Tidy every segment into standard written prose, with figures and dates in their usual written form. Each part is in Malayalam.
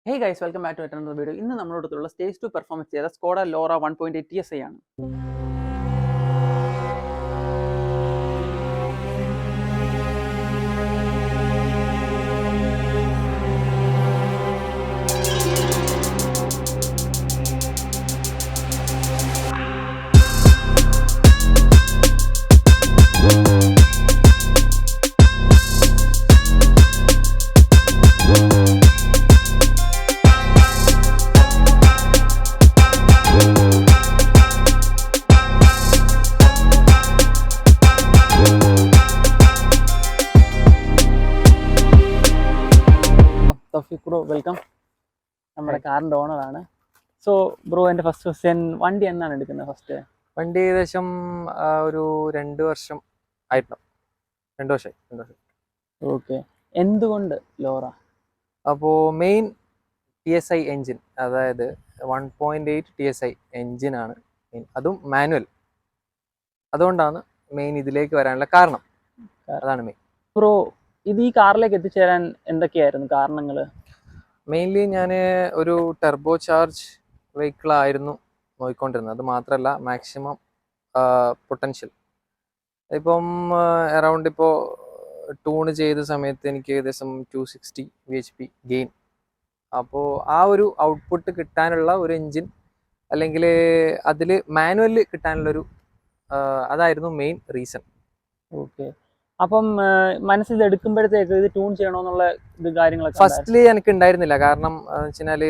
Hey guys, welcome back to another video. ഇന്ന് നമ്മളോടുള്ള സ്റ്റേജ് 2 പെർഫോമൻസ് ചെയ്ത സ്കോഡ ലോറ 1.8 TSI ആണ്. തൗഫീഖ് ബ്രോ, വെൽക്കം. നമ്മുടെ കാറിൻ്റെ ഓണറാണ്. സോ ബ്രോ, എൻ്റെ ഫസ്റ്റ് ക്വസ്റ്റ്യൻ, വണ്ടി എന്നാണ് എടുക്കുന്നത്? ഫസ്റ്റ് വണ്ടി ഏകദേശം ഒരു 2 വർഷം ആയിട്ടുണ്ടാവും. 2 വർഷമായി. ഓക്കെ. എന്തുകൊണ്ട് ലോറ? അപ്പോൾ മെയിൻ TSI എൻജിൻ, അതായത് 1.8 TSI എൻജിനാണ് മെയിൻ, അതും മാനുവൽ. അതുകൊണ്ടാണ് മെയിൻ ഇതിലേക്ക് വരാനുള്ള കാരണം. അതാണ് മെയിൻ. ബ്രോ, ഇത് ഈ കാറിലേക്ക് എത്തിച്ചേരാൻ എന്തൊക്കെയായിരുന്നു കാരണങ്ങൾ? മെയിൻലി ഞാൻ ഒരു ടെർബോ ചാർജ് വെഹിക്കിൾ ആയിരുന്നു നോക്കിക്കൊണ്ടിരുന്നത്. അത് മാത്രമല്ല, മാക്സിമം പൊട്ടൻഷ്യൽ. ഇപ്പം അറൗണ്ട് ഇപ്പോൾ ടൂണ് ചെയ്ത സമയത്ത് എനിക്ക് ഏകദേശം 260 bhp ഗെയിൻ. അപ്പോൾ ആ ഒരു ഔട്ട്പുട്ട് കിട്ടാനുള്ള ഒരു എൻജിൻ, അല്ലെങ്കിൽ അതിൽ മാനുവല് കിട്ടാനുള്ളൊരു അതായിരുന്നു മെയിൻ റീസൺ. ഓക്കെ. അപ്പം മനസ്സിൽ എടുക്കുമ്പോഴത്തേക്ക് ഇത് ട്യൂൺ ചെയ്യണമെന്നുള്ള ഇത് കാര്യങ്ങളൊക്കെ ഫസ്റ്റില് എനിക്ക് ഉണ്ടായിരുന്നില്ല. കാരണം എന്ന് വെച്ച് കഴിഞ്ഞാൽ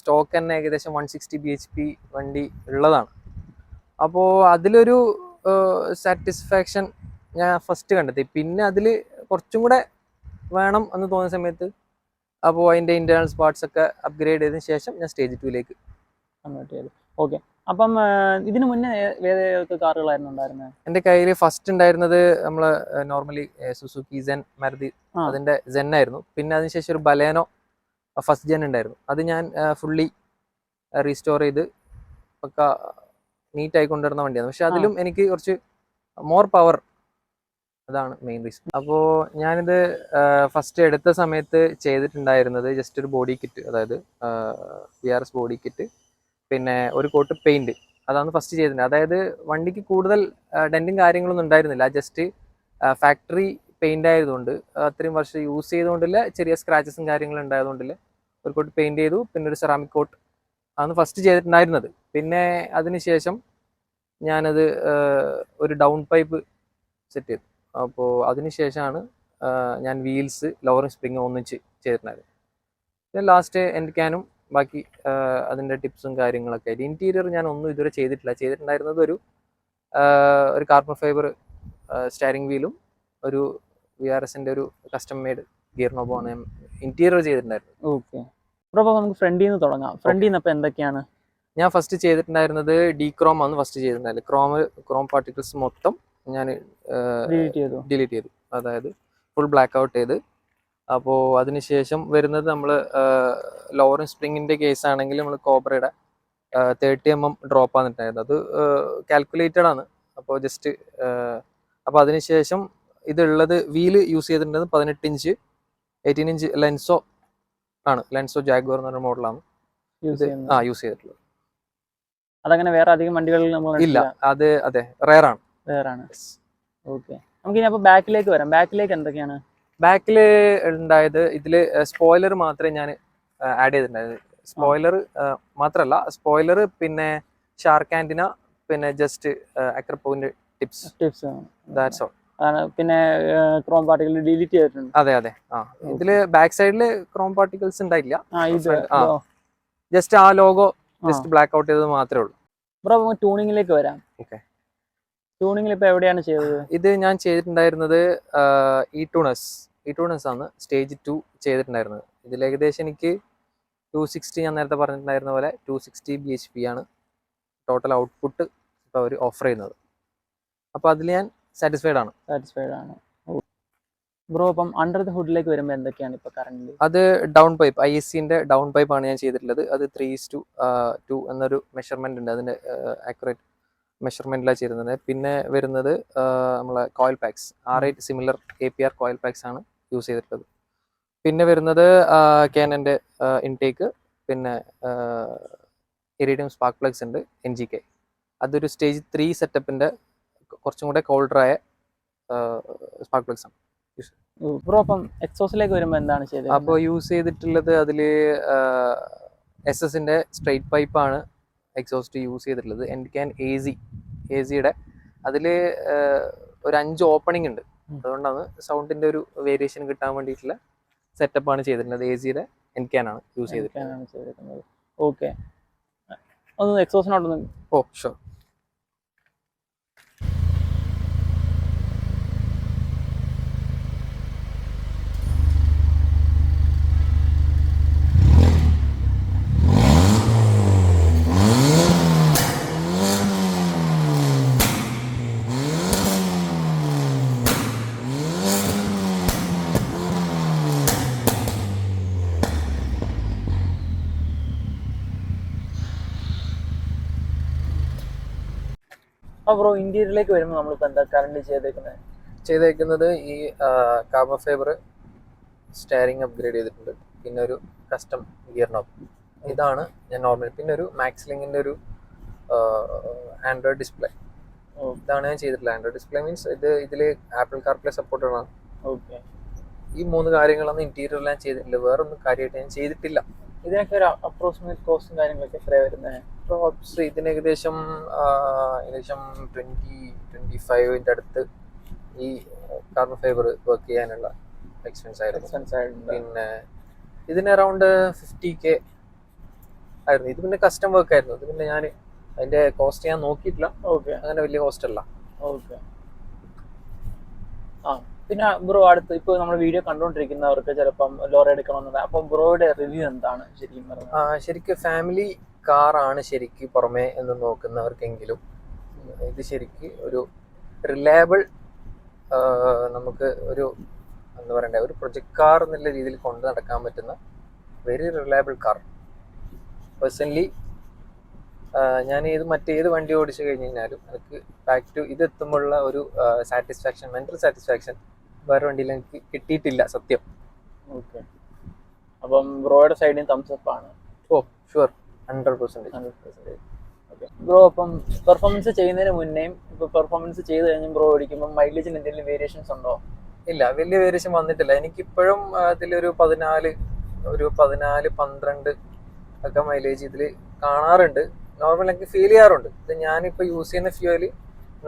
സ്റ്റോക്ക് തന്നെ ഏകദേശം 160 bhp വണ്ടി ഉള്ളതാണ്. അപ്പോൾ അതിലൊരു സാറ്റിസ്ഫാക്ഷൻ ഞാൻ ഫസ്റ്റ് കണ്ടെത്തി. പിന്നെ അതിൽ കുറച്ചും കൂടെ വേണം എന്ന് തോന്നിയ സമയത്ത് അപ്പോൾ അതിൻ്റെ ഇൻറ്റേർണൽ പാർട്സ് ഒക്കെ അപ്ഗ്രേഡ് ചെയ്തതിന് ശേഷം ഞാൻ സ്റ്റേജ് 2ലേക്ക് കൺവേർട്ട് ചെയ്തു. ഓക്കെ. അപ്പം ഇതിന് മുന്നേ ഏതൊക്കെ കാറുകളായിരുന്നു ഉണ്ടായിരുന്നത്? എൻ്റെ കയ്യിൽ ഫസ്റ്റ് ഉണ്ടായിരുന്നത് നമ്മൾ നോർമലി സുസുക്കി സെൻ, മാരുതി, അതിൻ്റെ സെൻ ആയിരുന്നു. പിന്നെ അതിനുശേഷം ഒരു ബലേനോ ഫസ്റ്റ് ജെൻ ഉണ്ടായിരുന്നു. അത് ഞാൻ ഫുള്ളി റീസ്റ്റോർ ചെയ്ത് പക്ക നീറ്റ് ആയി കൊണ്ടുവരുന്ന വണ്ടിയാണ്. പക്ഷെ അതിലും എനിക്ക് കുറച്ച് മോർ പവർ, അതാണ് മെയിൻ റീസൺ. അപ്പോൾ ഞാനിത് ഫസ്റ്റ് എടുത്ത സമയത്ത് ചെയ്തിട്ടുണ്ടായിരുന്നത് ജസ്റ്റ് ഒരു ബോഡി കിറ്റ്, അതായത് VRS ബോഡി കിറ്റ്, പിന്നെ ഒരു കോട്ട് പെയിൻറ്. അതാണ് ഫസ്റ്റ് ചെയ്തിട്ടുണ്ട്. അതായത് വണ്ടിക്ക് കൂടുതൽ ഡെൻറ്റും കാര്യങ്ങളൊന്നും ഉണ്ടായിരുന്നില്ല. ജസ്റ്റ് ഫാക്ടറി പെയിൻ്റ് ആയതുകൊണ്ട്, അത്രയും വർഷം യൂസ് ചെയ്തുകൊണ്ടില്ല, ചെറിയ സ്ക്രാച്ചസും കാര്യങ്ങളും ഉണ്ടായതുകൊണ്ടില്ല, ഒരു കോട്ട് പെയിൻറ് ചെയ്തു. പിന്നെ ഒരു സെറാമിക് കോട്ട് ആണ് ഫസ്റ്റ് ചെയ്തിട്ടുണ്ടായിരുന്നത്. പിന്നെ അതിനുശേഷം ഞാനത് ഒരു ഡൗൺ പൈപ്പ് സെറ്റ് ചെയ്തു. അപ്പോൾ അതിനുശേഷമാണ് ഞാൻ വീൽസ്, ലോവറിംഗ് സ്പ്രിങ് ഒന്നിച്ച് ചെയ്തിട്ടുണ്ടായിരുന്നു. പിന്നെ ലാസ്റ്റ് എൻഡ് ക്യാനും ബാക്കി അതിൻ്റെ ടിപ്സും കാര്യങ്ങളൊക്കെ ആയിട്ട്. ഇൻറ്റീരിയർ ഞാൻ ഒന്നും ഇതുവരെ ചെയ്തിട്ടുണ്ടായിരുന്നത് ഒരു കാർബൺ ഫൈബർ സ്റ്റിയറിംഗ് വീലും ഒരു VRSൻ്റെ ഒരു കസ്റ്റം മെയ്ഡ് ഗിയർ നോബുമാണ് ഞാൻ ഇൻറ്റീരിയർ ചെയ്തിട്ടുണ്ടായിരുന്നത്. ഓക്കെ. അപ്പോൾ നമുക്ക് ഫ്രണ്ടിൽ നിന്ന് തുടങ്ങാം. ഫ്രണ്ടിൽ നിന്ന് അപ്പോൾ എന്തൊക്കെയാണ്? ഞാൻ ഫസ്റ്റ് ചെയ്തിട്ടുണ്ടായിരുന്നത് ഡീക്രോം ആണ് ഫസ്റ്റ് ചെയ്തിട്ടുണ്ടായിരുന്നത്. ക്രോം പാർട്ടിക്കിൾസ് മൊത്തം ഞാൻ ഡിലീറ്റ് ചെയ്തു. അതായത് ഫുൾ ബ്ലാക്ക് ഔട്ട് ചെയ്ത്. അപ്പോൾ അതിനുശേഷം വരുന്നത് നമ്മൾ ലോവറിംഗ് സ്പ്രിങ്ങിൻ്റെ കേസ് ആണെങ്കിൽ നമ്മൾ കോബ്രയുടെ 30 mm ഡ്രോപ്പ് ആണെന്നുണ്ടായിരുന്നു. അത് കാൽക്കുലേറ്റഡ് ആണ്. അപ്പോൾ ജസ്റ്റ് അപ്പോൾ അതിനുശേഷം ഇതുള്ളത് വീല് യൂസ് ചെയ്തിട്ടുള്ളത് 18 ഇഞ്ച് 18 ഇഞ്ച് ലെൻസോ ആണ്. ലെൻസോ ജാഗ്വർ എന്ന് പറഞ്ഞ മോഡലാണ് യൂസ് ചെയ്തിട്ടുള്ളത്. അതങ്ങനെ വേറെ അധികം വണ്ടികളിൽ ഇല്ല, അത് അതെ റെയറാണ്. ഓക്കെ. നമുക്ക് ഇനി അപ്പോൾ ബാക്കിലേക്ക് വരാം. ബാക്കിലേക്ക് എന്തൊക്കെയാണ്? ബാക്കിൽ ഉണ്ടായത് ഇതില് സ്പോയിലർ മാത്രമേ ഞാൻ ആഡ് ചെയ്തിട്ടുണ്ടായത്. സ്പോയിലർ മാത്രമല്ല, സ്പോയിലർ, പിന്നെ ഷാർക്ക് ആന്റിന, പിന്നെ ജസ്റ്റ് അക്രപ്പോവിന്റെ ടിപ്സ്, ദാറ്റ്സ് ഓൾ. പിന്നെ ക്രോം പാർട്ടിക്കിൾ ഡിലീറ്റ് ചെയ്തിട്ടുണ്ട്. അതെ. ഇതില് ബാക്ക് സൈഡില് ക്രോം പാർട്ടിക്കിൾസ് ഉണ്ടായില്ല. ജസ്റ്റ് ആ ലോഗോ ജസ്റ്റ് ബ്ലാക്ക് ഔട്ട് ചെയ്തത് മാത്രമേ ഉള്ളൂ. ബ്രോ, ട്യൂണിങ്ങിലേക്ക് വരാം. ഓക്കെ. ട്യൂണിങ്ങിൽ ഇപ്പോൾ എവിടെയാണ് ചെയ്തത്? ഇത് ഞാൻ ചെയ്തിട്ടുണ്ടായിരുന്നത് ഇ-ടൂണസ് ആണ് സ്റ്റേജ് 2 ചെയ്തിട്ടുണ്ടായിരുന്നത്. ഇതിൽ ഏകദേശം എനിക്ക് 260, ഞാൻ നേരത്തെ പറഞ്ഞിട്ടുണ്ടായിരുന്ന പോലെ 260 bhp ആണ് ടോട്ടൽ ഔട്ട്പുട്ട് ഇപ്പോൾ അവർ ഓഫർ ചെയ്യുന്നത്. അപ്പോൾ അതിൽ ഞാൻ സാറ്റിസ്ഫൈഡ് ആണ്. ബ്രോ, അപ്പം അണ്ടർ ദ ഹുഡിലേക്ക് വരുമ്പോൾ എന്തൊക്കെയാണ് ഇപ്പോൾ കറന്റ്? അത് ഡൗൺ പൈപ്പ്, ISCൻ്റെ ഡൗൺ പൈപ്പ് ആണ് ഞാൻ ചെയ്തിട്ടുള്ളത്. അത് 3:2 എന്നൊരു മെഷർമെന്റ് ഉണ്ട്. അതിൻ്റെ ആക്യുറേറ്റ് മെഷർമെന്റിലാണ് ചെയ്തിരുന്നത്. പിന്നെ വരുന്നത് നമ്മളെ coil packs R8 similar APR coil packs ആണ് യൂസ് ചെയ്തിട്ടുള്ളത്. പിന്നെ വരുന്നത് കാനന്റെ ഇൻടേക്ക്, പിന്നെ ഇറിഡിയം സ്പാർക്ക് പ്ലഗ്സ് ഉണ്ട്, NGK. അതൊരു സ്റ്റേജ് 3 സെറ്റപ്പിന്റെ കുറച്ചും കൂടെ കോൾഡറായ സ്പാർക്ക് പ്ലഗ്സ് ആണ്. ബ്രോ അപ്പം എക്സോസിലേക്ക് വരുമ്പോൾ എന്താണ് ചെയ്തത്? അപ്പോൾ യൂസ് ചെയ്തിട്ടുള്ളത് അതില് SS-ന്റെ സ്ട്രെയിറ്റ് പൈപ്പാണ് എക്സോസ്റ്റ് യൂസ് ചെയ്തിട്ടുള്ളത്. NCAN AZ-യുടെ അതില് ഒരു 5 ഓപ്പണിംഗ് ഉണ്ട്. അതുകൊണ്ടാണ് സൗണ്ടിന്റെ ഒരു വേരിയേഷൻ കിട്ടാൻ വേണ്ടിയിട്ടുള്ള സെറ്റപ്പാണ് ചെയ്തിട്ടുള്ളത്. AZ-യുടെ NCAN ആണ് യൂസ് ചെയ്തിട്ടുള്ളത്. ഓക്കെ, ഒന്ന് എക്സോസിനോട്ടൊന്ന്. ഓ ഷുവർ. അപ്പോൾ ബ്രോ ഇന്റീരിയറിലേക്ക് വരുമ്പോൾ നമ്മളിപ്പോൾ എന്താ കറണ്ട് ചെയ്തേക്കുന്നത് ഈ കാർബൺ ഫൈബർ സ്റ്റെയറിംഗ് അപ്ഗ്രേഡ് ചെയ്തിട്ടുണ്ട്. പിന്നെ ഒരു കസ്റ്റം ഗിയർ നോബ്, ഇതാണ് ഞാൻ നോർമൽ. പിന്നെ ഒരു മാക്സ്ലിങ്ങിന്റെ ഒരു ആൻഡ്രോയിഡ് ഡിസ്പ്ലേ, ഇതാണ് ഞാൻ ചെയ്തിട്ടുള്ളത്. ആൻഡ്രോയിഡ് ഡിസ്പ്ലേ മീൻസ് ഇതില് ആപ്പിൾ കാർപ്ലേ സപ്പോർട്ടാണ്. ഓക്കെ, ഈ 3 കാര്യങ്ങളൊന്നും ഇന്റീരിയറിൽ ഞാൻ ചെയ്തിട്ടില്ല. വേറെ ഒന്നും കാര്യമായിട്ട് ഞാൻ ചെയ്തിട്ടില്ല. ഇതിനൊക്കെ ഒരു അപ്രോക്സിമേറ്റ് കോസ്റ്റും കാര്യങ്ങളൊക്കെ എത്ര വരുന്നത്? പ്രോപ്സ് ഇതിന് ഏകദേശം 20-25 അടുത്ത് ഈ കാർബൺ ഫൈബർ വർക്ക് ചെയ്യാനുള്ള എക്സ്പെൻസ് ആയിരുന്നു. പിന്നെ ഇതിന് അറൗണ്ട് 50K ആയിരുന്നു. ഇത് പിന്നെ കസ്റ്റം വർക്ക് ആയിരുന്നു. ഇത് പിന്നെ ഞാൻ അതിന്റെ കോസ്റ്റ് ഞാൻ നോക്കിയിട്ടില്ല. ഓക്കെ, അങ്ങനെ വലിയ കോസ്റ്റ് അല്ല. ഓക്കെ. പിന്നെ ബ്രോ അടുത്ത് ഇപ്പോൾ നമ്മൾ വീഡിയോ കണ്ടുകൊണ്ടിരിക്കുന്നവർക്ക് ചിലപ്പം ലോറി എടുക്കണമെന്നുണ്ട്. അപ്പം ബ്രോയുടെ റിവ്യൂ എന്താണ് ശരിക്കും പറഞ്ഞാൽ? ശരിക്കും ഫാമിലി കാറാണ് ശരിക്കും പുറമേ എന്ന് നോക്കുന്നവർക്കെങ്കിലും ഇത് ശരിക്കും ഒരു റിലയബിൾ, നമുക്ക് ഒരു എന്താ പറയണ്ടേ, ഒരു പ്രൊജക്ട് കാർ എന്നുള്ള രീതിയിൽ കൊണ്ട് നടക്കാൻ പറ്റുന്ന വെരി റിലയബിൾ കാർ. പേഴ്സണലി ഞാൻ മറ്റേത് വണ്ടി ഓടിച്ചു കഴിഞ്ഞ് കഴിഞ്ഞാലും എനിക്ക് ബാക്ക് ടു ഇത് എത്തുമ്പോഴുള്ള ഒരു സാറ്റിസ്ഫാക്ഷൻ, മെന്റൽ സാറ്റിസ്ഫാക്ഷൻ വേറെ വണ്ടിയിൽ എനിക്ക് കിട്ടിയിട്ടില്ല സത്യം. ഓക്കെ, അപ്പം ബ്രോയുടെ സൈഡിൽ തംസ് അപ്പ് ആണ്. Oh sure, 100%. ഓക്കെ ബ്രോ, അപ്പം പെർഫോമൻസ് ചെയ്യുന്നതിന് മുന്നേയും ഇപ്പോൾ പെർഫോമൻസ് ചെയ്ത് കഴിഞ്ഞ് ബ്രോ ഓടിക്കുമ്പോൾ മൈലേജിന് എന്തെങ്കിലും വേരിയേഷൻസ് ഉണ്ടോ? ഇല്ല, വലിയ വേരിയേഷൻ വന്നിട്ടില്ല. എനിക്കിപ്പോഴും അതിലൊരു 14-12 ഒക്കെ മൈലേജ് ഇതിൽ കാണാറുണ്ട്. നോർമൽ എനിക്ക് ഫീൽ ചെയ്യാറുണ്ട്. ഇത് ഞാനിപ്പോൾ യൂസ് ചെയ്യുന്ന ഫ്യൂവല്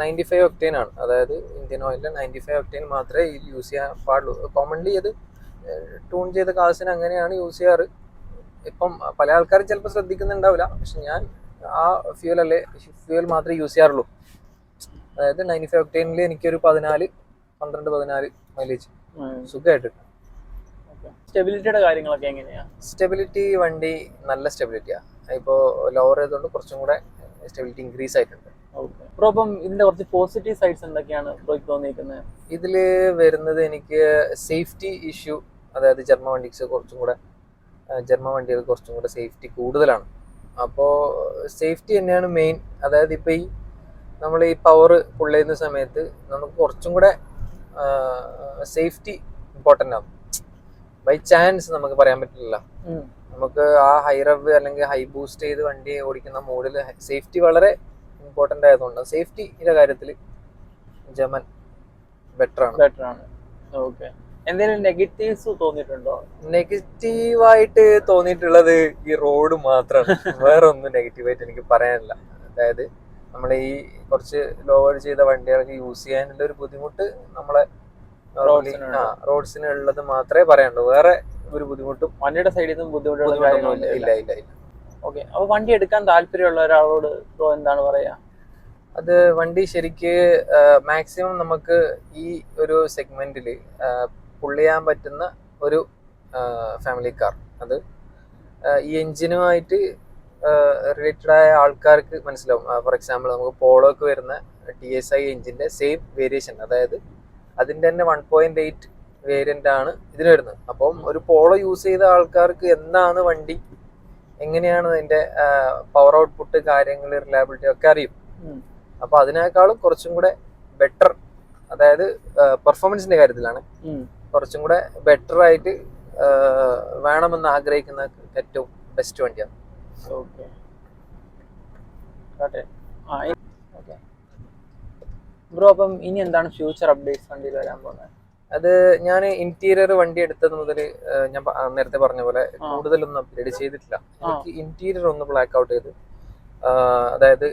95 ഒക്ടേൻ ആണ്. അതായത് ഇന്ത്യൻ ഓയിലിൽ 95 ഒക്ടേൻ മാത്രമേ ഇത് യൂസ് ചെയ്യാൻ പാടുള്ളൂ. കോമൺലി അത് ട്യൂൺ ചെയ്ത കാസിന് അങ്ങനെയാണ് യൂസ് ചെയ്യാറ്. ഇപ്പം പല ആൾക്കാരും ചിലപ്പോൾ ശ്രദ്ധിക്കുന്നുണ്ടാവില്ല, പക്ഷെ ഞാൻ ആ ഫ്യൂവൽ മാത്രമേ യൂസ് ചെയ്യാറുള്ളൂ. അതായത് 95 ഒക്ടേനിൽ എനിക്കൊരു 12-14 മൈലേജ് സുഖമായിട്ട്. സ്റ്റെബിലിറ്റിയുടെ കാര്യങ്ങളൊക്കെ എങ്ങനെയാണ്? സ്റ്റെബിലിറ്റി വണ്ടി നല്ല സ്റ്റെബിലിറ്റിയാണ്. ഇപ്പോൾ ലോവർ ചെയ്തുകൊണ്ട് കുറച്ചും കൂടെ സ്റ്റെബിലിറ്റി ഇൻക്രീസ് ആയിട്ടുണ്ട്. ഓക്കെ ബ്രോ, അപ്പം ഇതിന്റെ കുറച്ച് പോസിറ്റീവ് സൈഡ്സ് എന്തൊക്കെയാണ് ബ്രോയ്ക്ക് തോന്നിയിരിക്കുന്നത്? ഇതിൽ വരുന്നത് എനിക്ക് സേഫ്റ്റി ഇഷ്യൂ, അതായത് ജർമ്മൻ വണ്ടികൾ കുറച്ചും കൂടെ സേഫ്റ്റി കൂടുതലാണ്. അപ്പോൾ സേഫ്റ്റി തന്നെയാണ് മെയിൻ. അതായത് ഇപ്പോൾ നമ്മൾ ഈ പവർ പുൾ ചെയ്യുന്ന സമയത്ത് നമുക്ക് കുറച്ചും കൂടെ സേഫ്റ്റി ഇമ്പോർട്ടൻ്റ് ആണ്. ബൈ ചാൻസ് നമുക്ക് പറയാൻ പറ്റില്ല. നമുക്ക് ആ ഹൈ റവ് അല്ലെങ്കിൽ ഹൈ ബൂസ്റ്റ് ചെയ്ത് വണ്ടി ഓടിക്കുന്ന മോഡിൽ സേഫ്റ്റി വളരെ ഇമ്പോർട്ടൻ്റ് ആയതുകൊണ്ട് സേഫ്റ്റിയുടെ കാര്യത്തിൽ ജർമ്മൻ ബെറ്റർ ആണ്. ഓക്കെ, എന്തെങ്കിലും നെഗറ്റീവ്സ് തോന്നിയിട്ടുണ്ടോ? നെഗറ്റീവായിട്ട് തോന്നിയിട്ടുള്ളത് ഈ റോഡ് മാത്രമാണ്. വേറെ ഒന്നും നെഗറ്റീവായിട്ട് എനിക്ക് പറയാനില്ല. അതായത് നമ്മൾ ഈ കുറച്ച് ലോവർ ചെയ്ത വണ്ടികൾക്ക് യൂസ് ചെയ്യാനുള്ള ഒരു ബുദ്ധിമുട്ട് നമ്മളെ റോഡ്സിന് ഉള്ളത് മാത്രമേ പറയാനുള്ളൂ. വേറെ ഒരു ബുദ്ധിമുട്ടും വണ്ടിയുടെ സൈഡിൽ നിന്നും ഇല്ല. ഓക്കെ, അപ്പൊ വണ്ടി എടുക്കാൻ താല്പര്യമുള്ള ഒരാളോട് എന്താണ് പറയാ? അത് വണ്ടി ശരിക്ക് മാക്സിമം നമുക്ക് ഈ ഒരു സെഗ്മെന്റിൽ പുള്ള് ചെയ്യാൻ പറ്റുന്ന ഒരു ഫാമിലി കാർ. അത് ഈ എഞ്ചിനുമായിട്ട് റിലേറ്റഡ് ആയ ആൾക്കാർക്ക് മനസ്സിലാവും. ഫോർ എക്സാമ്പിൾ നമുക്ക് പോളോക്ക് വരുന്ന TSI എഞ്ചിന്റെ സെയിം വേരിയേഷൻ, അതായത് അതിന്റെ തന്നെ 1.8 വേരിയന്റ് ആണ് ഇതിന് വരുന്നത്. അപ്പം ഒരു പോളോ യൂസ് ചെയ്ത ആൾക്കാർക്ക് എന്താണ് വണ്ടി, എങ്ങനെയാണ് അതിന്റെ പവർ ഔട്ട്പുട്ട്, കാര്യങ്ങൾ, റിലയബിലിറ്റി ഒക്കെ അറിയും. അപ്പൊ അതിനേക്കാളും കുറച്ചും കൂടെ ബെറ്റർ, അതായത് പെർഫോമൻസിന്റെ കാര്യത്തിലാണ് കുറച്ചും കൂടെ ബെറ്റർ ആയിട്ട് വേണമെന്ന് ആഗ്രഹിക്കുന്ന ഏറ്റവും ബെസ്റ്റ് വണ്ടിയാണ്. ഓക്കെ. ബ്രോ അപ്പം ഇനി എന്താണ് ഫ്യൂച്ചർ അപ്ഡേറ്റ്സ് വണ്ടിയിൽ വരാൻ പോകുന്നത്? അത് ഞാൻ ഇന്റീരിയർ വണ്ടി എടുത്തത് മുതൽ ഞാൻ നേരത്തെ പറഞ്ഞ പോലെ കൂടുതലൊന്നും അപ്ഗ്രേഡ് ചെയ്തിട്ടില്ല. എനിക്ക് ഇന്റീരിയർ ഒന്ന് ബ്ലാക്ക് ഔട്ട് ചെയ്ത്, അതായത്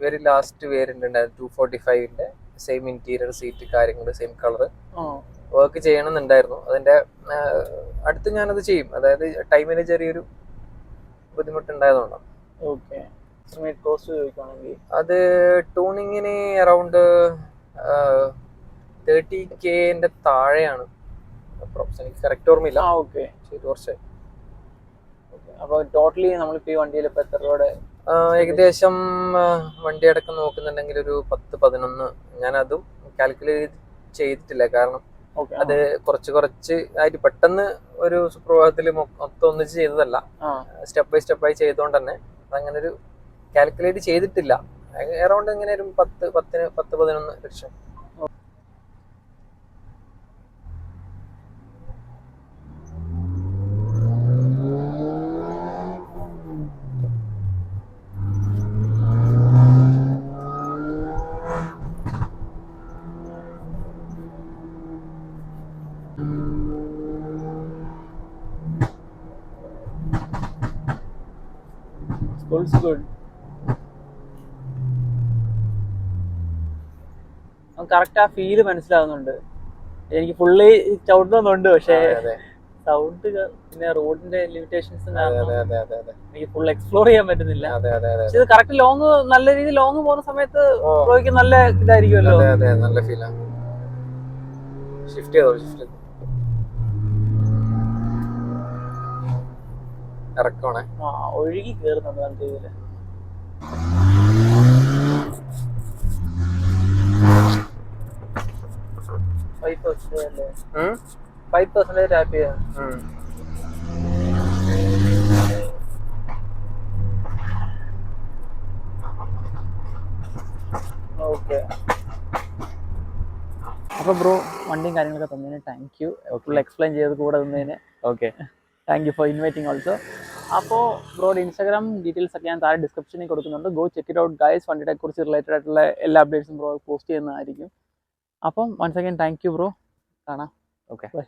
വെരി ലാസ്റ്റ് വേരിയന്റ് ഉണ്ടായിരുന്നു 245ന്റെ സെയിം ഇന്റീരിയർ, സീറ്റ്, കാര്യങ്ങൾ സെയിം കളർ വർക്ക് ചെയ്യണമെന്നുണ്ടായിരുന്നു. അതിന്റെ അടുത്ത് ഞാനത് ചെയ്യും. അതായത് ടൈമിന് ചെറിയൊരു ബുദ്ധിമുട്ടുണ്ടായതുകൊണ്ടാണ്. ഓക്കെ. കോസ്റ്റ് ചോദിക്കുകയാണെങ്കിൽ അത് ടൂണിങ്ങിന് അറൗണ്ട് 30K താഴെയാണ്. എനിക്ക് കറക്റ്റ് ഓർമ്മയില്ല. ഓക്കെ. കുറച്ചായി. അപ്പോൾ ടോട്ടലി നമ്മളിപ്പോൾ ഈ വണ്ടിയിൽ ഇപ്പോൾ എത്ര രൂപയുടെ ഏകദേശം വണ്ടി അടക്കം നോക്കുന്നുണ്ടെങ്കിൽ ഒരു 10-11. ഞാനതും കാൽക്കുലേറ്റ് ചെയ്തിട്ടില്ല, കാരണം അത് കുറച്ച് ആയിട്ട് പെട്ടെന്ന് ഒരു സുപ്രഭാതത്തിൽ മൊത്തം ഒന്നിച്ച് ചെയ്തതല്ല, സ്റ്റെപ്പ് ബൈ സ്റ്റെപ്പായി ചെയ്തുകൊണ്ട് തന്നെ അതങ്ങനെ ഒരു കാൽക്കുലേറ്റ് ചെയ്തിട്ടില്ല. അറൗണ്ട് ഇങ്ങനെ ഒരു 10-11 ലക്ഷം. ഗുഡ്. കറക്റ്റ് ആ ഫീല് മനസ്സിലാവുന്നുണ്ട്. എനിക്ക് ഫുള്ളി ചവിട്ടണമെന്നുണ്ട്, പക്ഷേ സൗണ്ട് പിന്നെ റോഡിന്റെ ലിമിറ്റേഷൻസ് എനിക്ക് ഫുൾ എക്സ്പ്ലോർ ചെയ്യാൻ പറ്റുന്നില്ല. ഇത് കറക്റ്റ് ലോങ്, നല്ല രീതിയിൽ ലോങ് പോകുന്ന സമയത്ത് ബ്രോയ്ക്ക് നല്ല ഇതായിരിക്കുമല്ലോ. നല്ല ഫീലാണ്. ഷിഫ്റ്റ് ചെയ്തോ, ഇറക്കണേ. ഒഴുകി കേറുന്നുണ്ട് നല്ല രീതിയിൽ. 5% അല്ലേ? 5% ടാപ്പ് ചെയ്യാം. ഓക്കെ. അപ്പോൾ ബ്രോ വണ്ടിയും കാര്യങ്ങളൊക്കെ തന്നതിന് താങ്ക് യു. ഫുൾ എക്സ്പ്ലെയിൻ ചെയ്ത് കൂടെ തന്നതിന് okay. Thank you for inviting also. അപ്പോൾ ബ്രോയുടെ ഇൻസ്റ്റാഗ്രാം ഡീറ്റെയിൽസ് ഒക്കെ ഞാൻ താഴെ ഡിസ്ക്രിപ്ഷനിൽ കൊടുക്കുന്നുണ്ട്. Go check it out guys. വണ്ടിയെ കുറിച്ച് റിലേറ്റഡ് ആയിട്ടുള്ള എല്ലാ അപ്ഡേറ്റ്സും ബ്രോ പോസ്റ്റ് ചെയ്യുന്നതായിരിക്കും. അപ്പം once again thank you bro. കാണാം. ഓക്കെ. ബൈ.